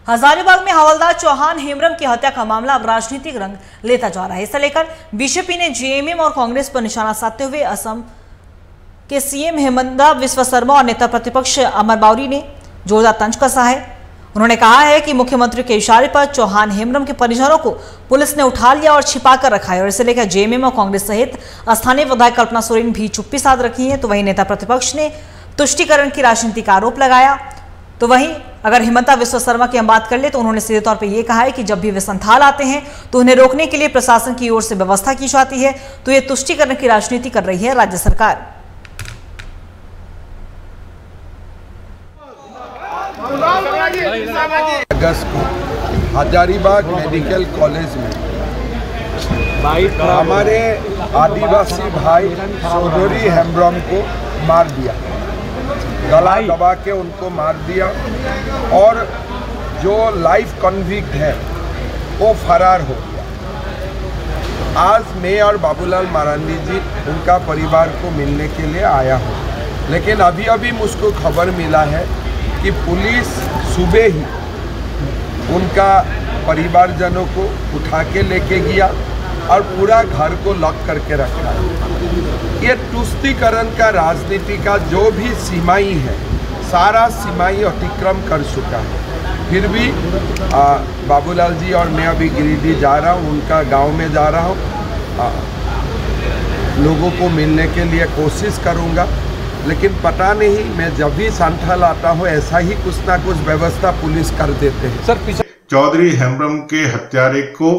हजारीबाग में हवलदार चौहान हेम्ब्रम की हत्या का मामला अब राजनीतिक रंग लेता जा रहा है। इसे लेकर बीजेपी ने जेएमएम और कांग्रेस पर निशाना साधते हुए असम के सीएम हेमंता बिस्वा शर्मा और नेता प्रतिपक्ष अमर बावरी ने जोरदार तंज कसा है। उन्होंने कहा है कि मुख्यमंत्री के इशारे पर चौहान हेम्ब्रम के परिजनों को पुलिस ने उठा लिया और छिपा कर रखा है और इसे लेकर जेएमएम और कांग्रेस सहित स्थानीय विधायक कल्पना सोरेन भी चुप्पी साध रखी है। तो वहीं नेता प्रतिपक्ष ने तुष्टीकरण की राजनीति का आरोप लगाया। तो वहीं अगर हेमंता बिस्वा शर्मा की हम बात कर ले तो उन्होंने सीधे तौर पे ये कहा है कि जब भी वे संथाल आते हैं तो उन्हें रोकने के लिए प्रशासन की ओर से व्यवस्था की जाती है। तो ये तुष्टीकरण की राजनीति कर रही है राज्य सरकार। अगस्त को हजारीबाग मेडिकल कॉलेज में हमारे आदिवासी भाई चौधरी हेम्ब्रम को मार दिया, गला दबा के उनको मार दिया और जो लाइफ कन्विक्ट है वो फरार हो गया। आज मैं और बाबूलाल मरांडी जी उनका परिवार को मिलने के लिए आया हूँ, लेकिन अभी मुझको खबर मिला है कि पुलिस सुबह ही उनका परिवारजनों को उठा के लेके गया और पूरा घर को लॉक करके रखा है। ये तुष्टीकरण का राजनीति का जो भी सीमाई है, सारा सीमाई अतिक्रम कर चुका है। फिर भी बाबूलाल जी और मैं अभी गिरिडीह जा रहा हूँ, उनका गांव में जा रहा हूँ, लोगों को मिलने के लिए कोशिश करूँगा। लेकिन पता नहीं, मैं जब भी संथाल आता हूँ ऐसा ही कुछ ना कुछ व्यवस्था पुलिस कर देते हैं। सर चौधरी हेम्ब्रम के हत्यारे को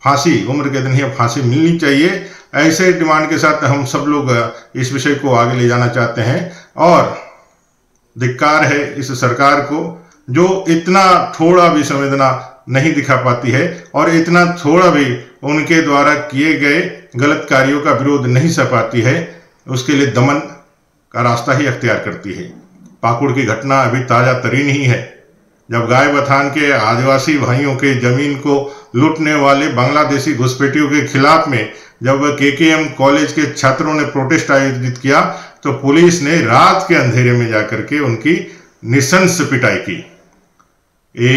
फांसी, उम्र कैद नहीं फांसी मिलनी चाहिए, ऐसे डिमांड के साथ हम सब लोग इस विषय को आगे ले जाना चाहते हैं। और धिक्कार है इस सरकार को जो इतना थोड़ा भी संवेदना नहीं दिखा पाती है और इतना थोड़ा भी उनके द्वारा किए गए गलत कार्यों का विरोध नहीं सह पाती है। उसके लिए दमन का रास्ता ही अख्तियार करती है। पाकुड़ की घटना अभी ताजा तरीन ही है, जब गाय बथान के आदिवासी भाइयों के जमीन को लूटने वाले बांग्लादेशी घुसपैठियों के खिलाफ में जब केकेएम कॉलेज के छात्रों ने प्रोटेस्ट आयोजित किया तो पुलिस ने रात के अंधेरे में जाकर के उनकी निशंस पिटाई की। ये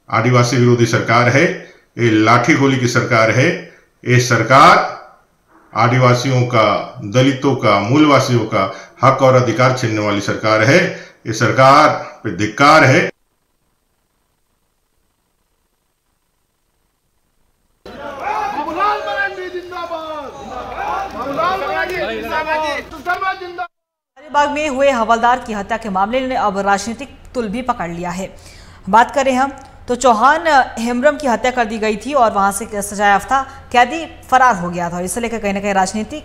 आदिवासी विरोधी सरकार है, ये लाठी गोली की सरकार है। ये सरकार आदिवासियों का, दलितों का, मूलवासियों का हक और अधिकार छीनने वाली सरकार है। ये सरकार पे धिक्कार है। हजारीबाग में हुए हवलदार की हत्या के मामले ने अब राजनीतिक तुल भी पकड़ लिया है। बात करें हम तो चौहान हेम्ब्रम की हत्या कर दी गई थी और वहां से सजायाफ्ता कैदी फरार हो गया था। इसे लेकर कहीं ना कहीं राजनीतिक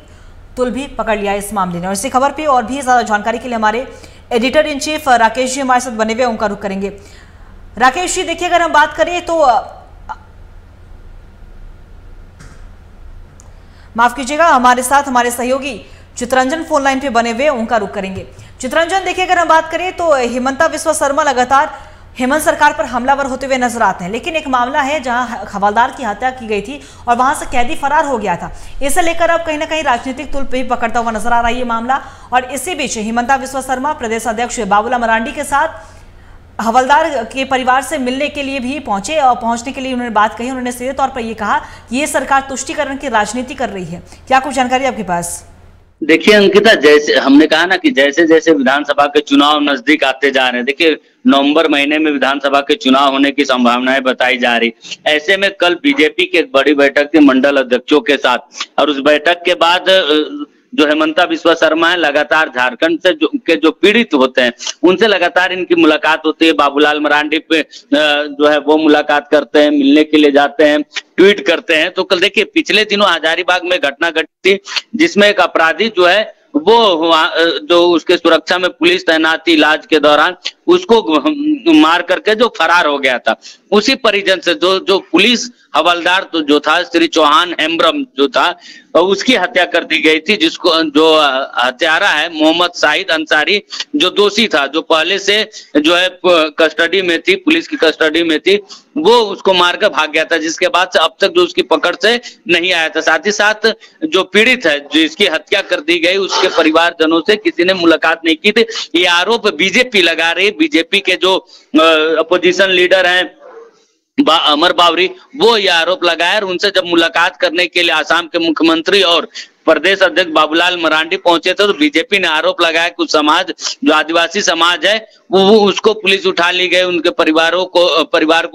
तुल भी पकड़ लिया इस मामले ने। और इसी खबर पे और भी ज्यादा जानकारी के लिए हमारे editor in chief Rakesh ji हमारे साथ बने हुए, उनका रुख करेंगे। राकेश जी देखिए, अगर हम बात करें तो माफ कीजिएगा, हमारे साथ हमारे सहयोगी चित्रंजन फोन लाइन पे बने हुए, उनका रुख करेंगे। चित्रंजन देखिए, अगर हम बात करें तो हेमंता बिस्वा शर्मा लगातार हेमंत सरकार पर हमलावर होते हुए नजर आते हैं, लेकिन एक मामला है जहां हवलदार की हत्या की गई थी और वहां से कैदी फरार हो गया था। इसे लेकर अब कहीं ना कहीं राजनीतिक तुल पे पकड़ता हुआ नजर आ रहा है ये मामला। और इसी बीच हेमंता बिस्वा शर्मा प्रदेश अध्यक्ष बाबूलाल मरांडी के साथ हवलदार के परिवार से मिलने के लिए भी पहुंचे और पहुंचने के लिए उन्होंने बात कही। उन्होंने सीधे तौर पर यह कहा कि ये सरकार तुष्टीकरण की राजनीति कर रही है। क्या कुछ जानकारी आपके पास? देखिए अंकिता, जैसे हमने कहा ना कि जैसे जैसे विधानसभा के चुनाव नजदीक आते जा रहे हैं, देखिए नवंबर महीने में विधानसभा के चुनाव होने की संभावनाएं बताई जा रही। ऐसे में कल बीजेपी की एक बड़ी बैठक थी मंडल अध्यक्षों के साथ और उस बैठक के बाद जो हेमंता बिस्वा शर्मा है, लगातार झारखंड से जो पीड़ित होते हैं उनसे लगातार इनकी मुलाकात होती है। बाबूलाल मरांडी पे जो है वो मुलाकात करते हैं, मिलने के लिए जाते हैं, ट्वीट करते हैं। तो कल देखिए पिछले दिनों हजारीबाग में घटना घटी जिसमें एक अपराधी जो है वो जो उसके सुरक्षा में पुलिस तैनात थी इलाज के दौरान, उसको मार करके जो फरार हो गया था। उसी परिजन से जो पुलिस हवलदार तो जो था श्री चौहान हेम्ब्रम जो था उसकी हत्या कर दी गई थी, जिसको जो हत्यारा है मोहम्मद शाहिद अंसारी जो दोषी था, जो पहले से जो है कस्टडी में थी, पुलिस की कस्टडी में थी, वो उसको मारकर भाग गया था, जिसके बाद से अब तक जो उसकी पकड़ से नहीं आया था। साथ ही साथ जो पीड़ित है जिसकी हत्या कर दी गई उसके उनके परिवारजनों से किसी ने मुलाकात नहीं की थी। ये आरोप बीजेपी लगा रही है। बीजेपी के जो अपोजिशन लीडर हैं अमर बावरी, वो ये आरोप लगाया और उनसे जब मुलाकात करने के लिए आसाम के मुख्यमंत्री और प्रदेश अध्यक्ष बाबूलाल मरांडी पहुंचे थे तो बीजेपी ने आरोप लगाया कि समाज जो आदिवासी समाज है वो उसको पुलिस उठा ली गई, उनके परिवार को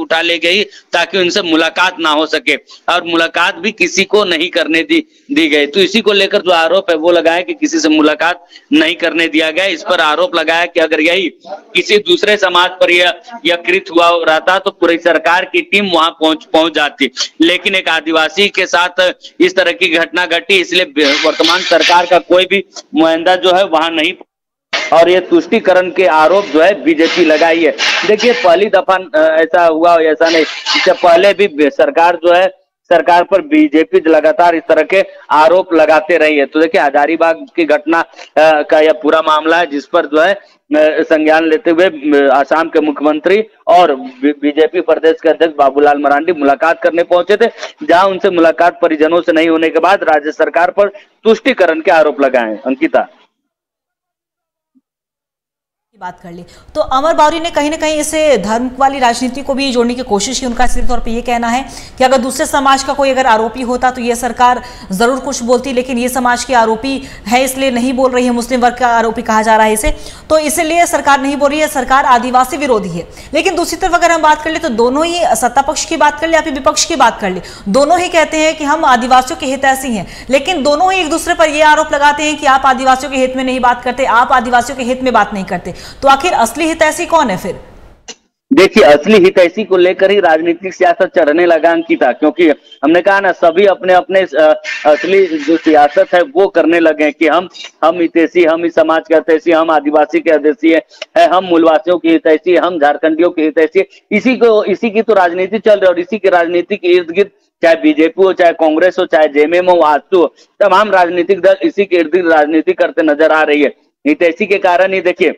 उठा ले गई ताकि उनसे मुलाकात ना हो सके और मुलाकात भी किसी को नहीं करने दी गई। तो इसी को लेकर जो आरोप है वो लगाया कि किसी से मुलाकात नहीं करने दिया गया। इस पर आरोप लगाया कि अगर यही किसी दूसरे समाज पर यह कृत हुआ रहता तो पूरी सरकार की टीम वहां पहुंच जाती, लेकिन एक आदिवासी के साथ इस तरह की घटना घटी, इसलिए वर्तमान सरकार का कोई भी नुमाइंदा जो है वहां नहीं, और ये तुष्टिकरण के आरोप जो है बीजेपी लगाई है। देखिए पहली दफा ऐसा हुआ, ऐसा नहीं, इससे पहले भी सरकार पर बीजेपी लगातार इस तरह के आरोप लगाते रही है। तो देखिए हजारीबाग की घटना का यह पूरा मामला है जिस पर जो है संज्ञान लेते हुए आसाम के मुख्यमंत्री और बीजेपी प्रदेश के अध्यक्ष बाबूलाल मरांडी मुलाकात करने पहुंचे थे, जहां उनसे मुलाकात परिजनों से नहीं होने के बाद राज्य सरकार पर तुष्टिकरण के आरोप लगाए। अंकिता बात कर ली तो अमर बावरी ने कहीं ना कहीं इसे धर्म वाली राजनीति को भी जोड़ने की कोशिश की। उनका सिर्फ तौर पे ये कहना है कि अगर दूसरे समाज का कोई अगर आरोपी होता तो ये सरकार जरूर कुछ बोलती, लेकिन ये समाज के आरोपी है इसलिए नहीं बोल रही है, मुस्लिम वर्ग का आरोपी कहा जा रहा है इसे, तो इसलिए सरकार नहीं बोल रही है, सरकार आदिवासी विरोधी है। लेकिन दूसरी तरफ अगर हम बात कर ले तो दोनों ही, सत्ता पक्ष की बात कर ले या फिर विपक्ष की बात कर ले, दोनों ही कहते हैं कि हम आदिवासियों के हितैषी हैं, लेकिन दोनों ही एक दूसरे पर यह आरोप लगाते हैं कि आप आदिवासियों के हित में नहीं बात करते, आप आदिवासियों के हित में बात नहीं करते। तो आखिर असली हितैषी कौन है फिर? देखिए असली हितैषी को लेकर ही राजनीतिक सियासत चढ़ने लगा अंकिता, क्योंकि हमने कहा ना सभी अपने अपने असली जो सियासत है वो करने लगे कि हम हितैषी, हम इस समाज के हितैषी, हम आदिवासी के हितैषी है, हम मूलवासियों की हितैषी, हम झारखंडियों की हितैषी। इसी की तो राजनीति चल रही है और इसी की राजनीति के इर्द गिर्द चाहे बीजेपी हो, चाहे कांग्रेस हो, चाहे जेएमएम हो, आजसू हो, तमाम राजनीतिक दल इसी के इर्द गिर्द राजनीति करते नजर आ रही है। हितैषी के कारण ही देखिए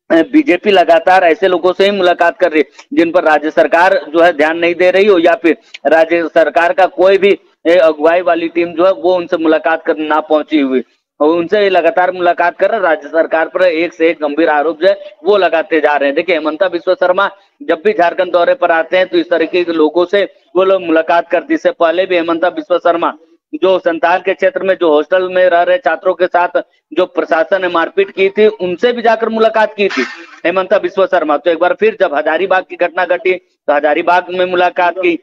बीजेपी लगातार ऐसे लोगों से ही मुलाकात कर रही है जिन पर राज्य सरकार जो है ध्यान नहीं दे रही हो, या फिर राज्य सरकार का कोई भी अगुवाई वाली टीम जो है वो उनसे मुलाकात करने ना पहुंची हुई, और उनसे लगातार मुलाकात कर रहे, राज्य सरकार पर एक से एक गंभीर आरोप जो है वो लगाते जा रहे हैं। देखिए हेमंता बिस्वा शर्मा जब भी झारखंड दौरे पर आते हैं तो इस तरीके के लोगों से वो लोग मुलाकात करती। इससे पहले भी हेमंता बिस्वा शर्मा जो संताल के क्षेत्र में जो हॉस्टल में रह रहे छात्रों के साथ जो प्रशासन ने मारपीट की थी उनसे भी जाकर मुलाकात की थी हेमंता बिस्वा शर्मा। तो एक बार फिर जब हजारीबाग की घटना घटी तो हजारीबाग में मुलाकात की।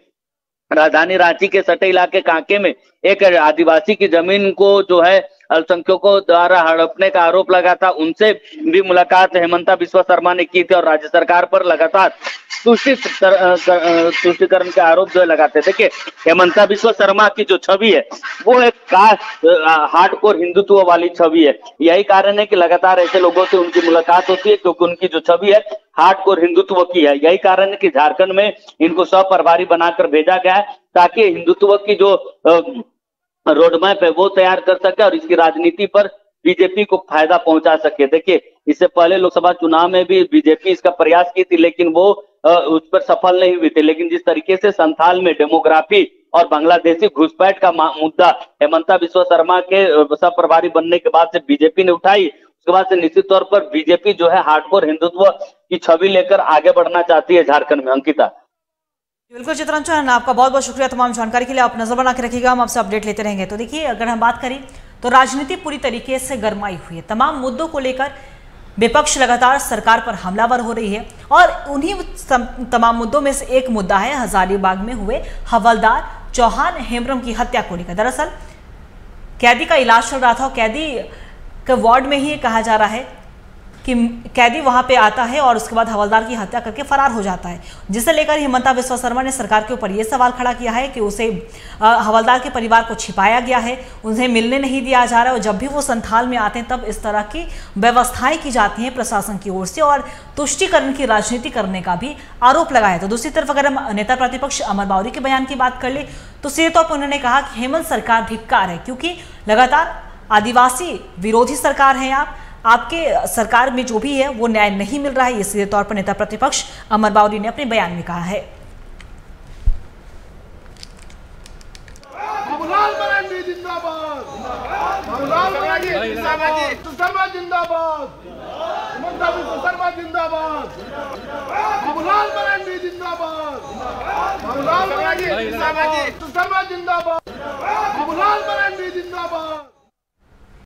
राजधानी रांची के सटे इलाके कांके में एक आदिवासी की जमीन को जो है अल्पसंख्यकों द्वारा हड़पने का आरोप लगा था, उनसे भी मुलाकात हेमंता बिस्वा शर्मा ने की थी और राज्य सरकार पर लगातार तुष्टिकरण के आरोप जो है लगाते थे। कि हेमंता बिस्वा शर्मा की जो छवि है वो एक हार्डकोर हिंदुत्व वाली छवि है। यही कारण है कि लगातार ऐसे लोगों से उनकी मुलाकात होती है क्योंकि उनकी जो छवि है हार्डकोर हिंदुत्व की है। यही कारण है कि झारखंड में इनको सह प्रभारी बनाकर भेजा गया है ताकि हिंदुत्व की जो रोड मैप है वो तैयार कर सके और इसकी राजनीति पर बीजेपी को फायदा पहुंचा सके। देखिए इससे पहले लोकसभा चुनाव में भी बीजेपी इसका प्रयास की थी लेकिन वो उस पर सफल नहीं हुई थी। लेकिन जिस तरीके से संथाल में डेमोग्राफी और बांग्लादेशी घुसपैठ का मुद्दा हेमंता बिस्वा शर्मा के सह प्रभारी बनने के बाद से बीजेपी ने उठाई, उसके बाद से निश्चित तौर पर बीजेपी जो है हार्डकोर हिंदुत्व की छवि लेकर आगे बढ़ना चाहती है झारखंड में। अंकिता बिल्कुल चित्रांचल, आपका बहुत बहुत शुक्रिया तमाम जानकारी के लिए। आप नजर बना के रखिएगा, हम आपसे अपडेट लेते रहेंगे। तो देखिए अगर हम बात करें तो राजनीति पूरी तरीके से गरमाई हुई है। तमाम मुद्दों को लेकर विपक्ष लगातार सरकार पर हमलावर हो रही है और उन्हीं तमाम मुद्दों में से एक मुद्दा है हजारीबाग में हुए हवलदार चौहान हेम्ब्रम की हत्या को लेकर। दरअसल कैदी का इलाज चल रहा था और कैदी के वार्ड में ही कहा जा रहा है कि कैदी वहां पे आता है और उसके बाद हवलदार की हत्या करके फरार हो जाता है, जिसे लेकर हेमंता बिस्वा शर्मा ने सरकार के ऊपर यह सवाल खड़ा किया है कि उसे हवलदार के परिवार को छिपाया गया है, उन्हें मिलने नहीं दिया जा रहा है और जब भी वो संथाल में आते हैं तब इस तरह की व्यवस्थाएं की जाती हैं प्रशासन की ओर से और तुष्टिकरण की राजनीति करने का भी आरोप लगाया। तो दूसरी तरफ अगर हम नेता प्रतिपक्ष अमर बावरी के बयान की बात कर ले तो सीधे तौर पर उन्होंने कहा कि हेमंत सरकार धिक्कार है क्योंकि लगातार आदिवासी विरोधी सरकार है, आपके सरकार में जो भी है वो न्याय नहीं मिल रहा है। ये सीधे तौर पर नेता प्रतिपक्ष अमर बावरी ने अपने बयान में कहा है। बाबूलाल मरांडी जिंदाबाद, बाबूलाल शर्मा जिंदाबाद, हिमंता बिस्वा शर्मा जिंदाबाद, बाबूलाल मरांडी जिंदाबाद, बाबूलाल शर्मा जिंदाबाद।